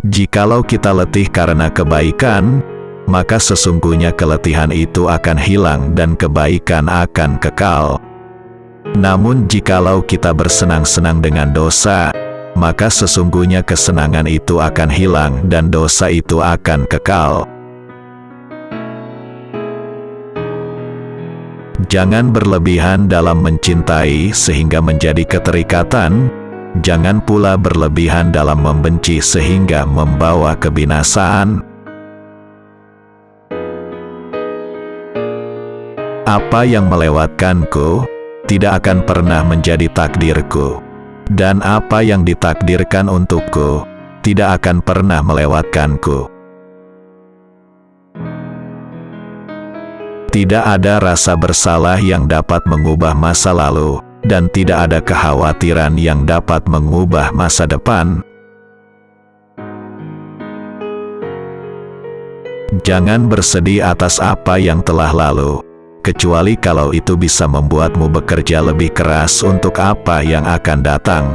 Jikalau kita letih karena kebaikan, maka sesungguhnya keletihan itu akan hilang dan kebaikan akan kekal. Namun jikalau kita bersenang-senang dengan dosa, maka sesungguhnya kesenangan itu akan hilang dan dosa itu akan kekal. Jangan berlebihan dalam mencintai sehingga menjadi keterikatan, jangan pula berlebihan dalam membenci sehingga membawa kebinasaan. Apa yang melewatkanku, tidak akan pernah menjadi takdirku. Dan apa yang ditakdirkan untukku, tidak akan pernah melewatkanku. Tidak ada rasa bersalah yang dapat mengubah masa lalu, dan tidak ada kekhawatiran yang dapat mengubah masa depan. Jangan bersedih atas apa yang telah lalu, kecuali kalau itu bisa membuatmu bekerja lebih keras untuk apa yang akan datang.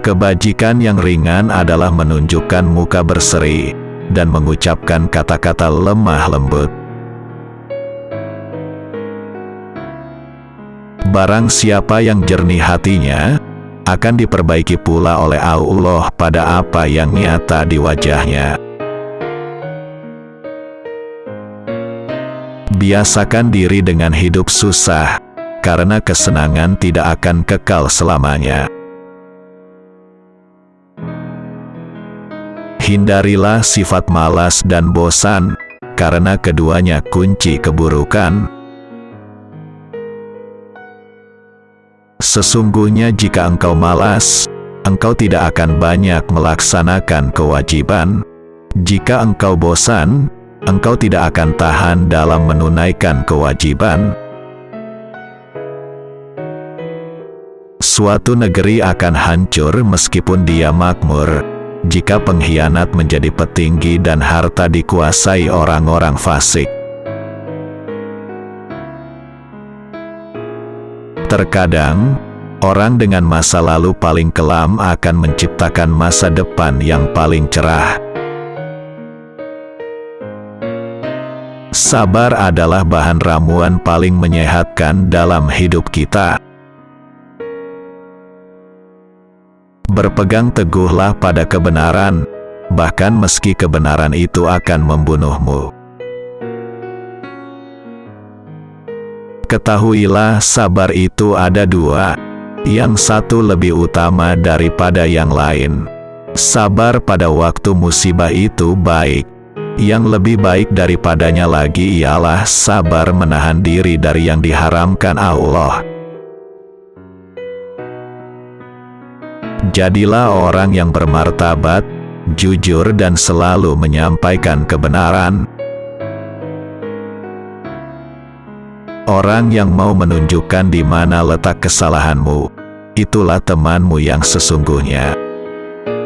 Kebajikan yang ringan adalah menunjukkan muka berseri dan mengucapkan kata-kata lemah lembut. Barang siapa yang jernih hatinya, akan diperbaiki pula oleh Allah pada apa yang nyata di wajahnya. Biasakan diri dengan hidup susah, karena kesenangan tidak akan kekal selamanya. Hindarilah sifat malas dan bosan, karena keduanya kunci keburukan. Sesungguhnya jika engkau malas, engkau tidak akan banyak melaksanakan kewajiban. Jika engkau bosan, engkau tidak akan tahan dalam menunaikan kewajiban. Suatu negeri akan hancur meskipun dia makmur, jika pengkhianat menjadi petinggi dan harta dikuasai orang-orang fasik. Terkadang, orang dengan masa lalu paling kelam akan menciptakan masa depan yang paling cerah. Sabar adalah bahan ramuan paling menyehatkan dalam hidup kita. Berpegang teguhlah pada kebenaran, bahkan meski kebenaran itu akan membunuhmu. Ketahuilah sabar itu ada dua, yang satu lebih utama daripada yang lain. Sabar pada waktu musibah itu baik. Yang lebih baik daripadanya lagi ialah sabar menahan diri dari yang diharamkan Allah. Jadilah orang yang bermartabat, jujur dan selalu menyampaikan kebenaran. Orang yang mau menunjukkan di mana letak kesalahanmu, itulah temanmu yang sesungguhnya.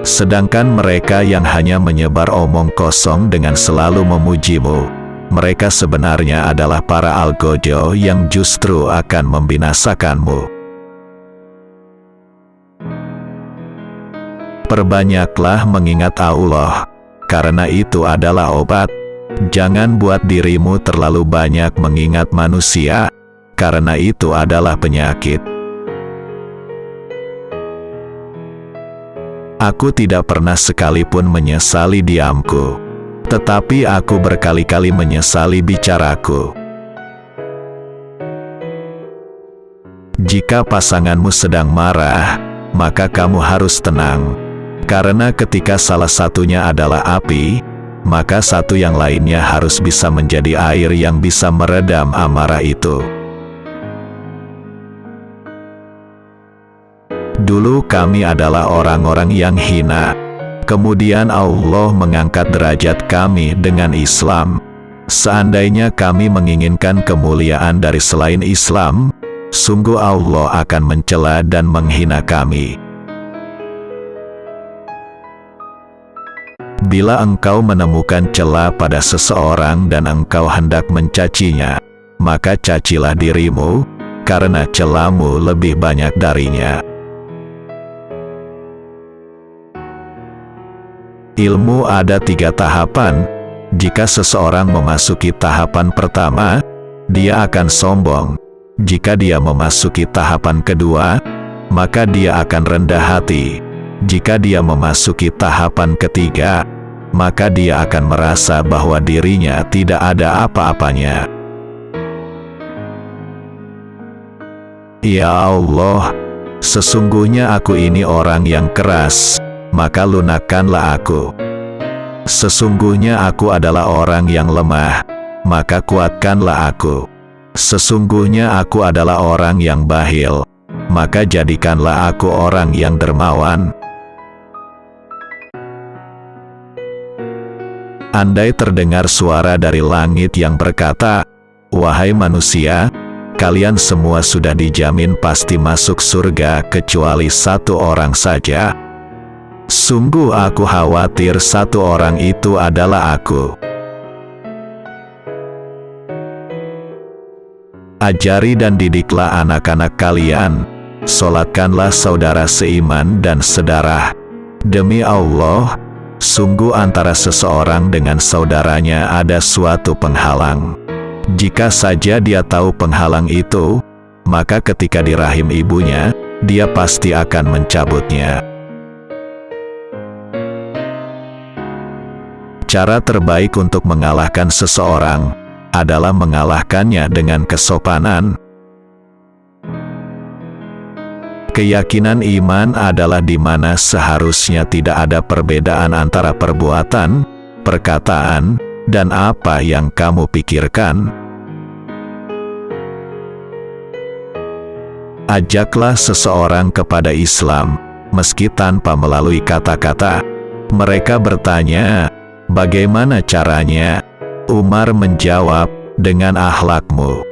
Sedangkan mereka yang hanya menyebar omong kosong dengan selalu memujimu, mereka sebenarnya adalah para algojo yang justru akan membinasakanmu. Perbanyaklah mengingat Allah, karena itu adalah obat. Jangan buat dirimu terlalu banyak mengingat manusia, karena itu adalah penyakit. Aku tidak pernah sekalipun menyesali diamku, tetapi aku berkali-kali menyesali bicaraku. Jika pasanganmu sedang marah, maka kamu harus tenang. Karena ketika salah satunya adalah api, maka satu yang lainnya harus bisa menjadi air yang bisa meredam amarah itu. Dulu kami adalah orang-orang yang hina. Kemudian Allah mengangkat derajat kami dengan Islam. Seandainya kami menginginkan kemuliaan dari selain Islam, sungguh Allah akan mencela dan menghina kami. Bila engkau menemukan celah pada seseorang dan engkau hendak mencacinya, maka cacilah dirimu, karena celahmu lebih banyak darinya. Ilmu ada 3 tahapan. Jika seseorang memasuki tahapan pertama, dia akan sombong. Jika dia memasuki tahapan kedua, maka dia akan rendah hati. Jika dia memasuki tahapan ketiga, maka dia akan merasa bahwa dirinya tidak ada apa-apanya. Ya Allah, sesungguhnya aku ini orang yang keras, maka lunakkanlah aku. Sesungguhnya aku adalah orang yang lemah, maka kuatkanlah aku. Sesungguhnya aku adalah orang yang bakhil, maka jadikanlah aku orang yang dermawan. Andai terdengar suara dari langit yang berkata, "Wahai manusia, kalian semua sudah dijamin pasti masuk surga kecuali 1 orang saja. Sungguh aku khawatir 1 orang itu adalah aku." Ajari dan didiklah anak-anak kalian, solatkanlah saudara seiman dan sedarah. Demi Allah, sungguh antara seseorang dengan saudaranya ada suatu penghalang. Jika saja dia tahu penghalang itu, maka ketika di rahim ibunya, dia pasti akan mencabutnya. Cara terbaik untuk mengalahkan seseorang adalah mengalahkannya dengan kesopanan. Keyakinan iman adalah di mana seharusnya tidak ada perbedaan antara perbuatan, perkataan, dan apa yang kamu pikirkan. Ajaklah seseorang kepada Islam, meski tanpa melalui kata-kata. Mereka bertanya, "Bagaimana caranya?" Umar menjawab, "Dengan akhlakmu."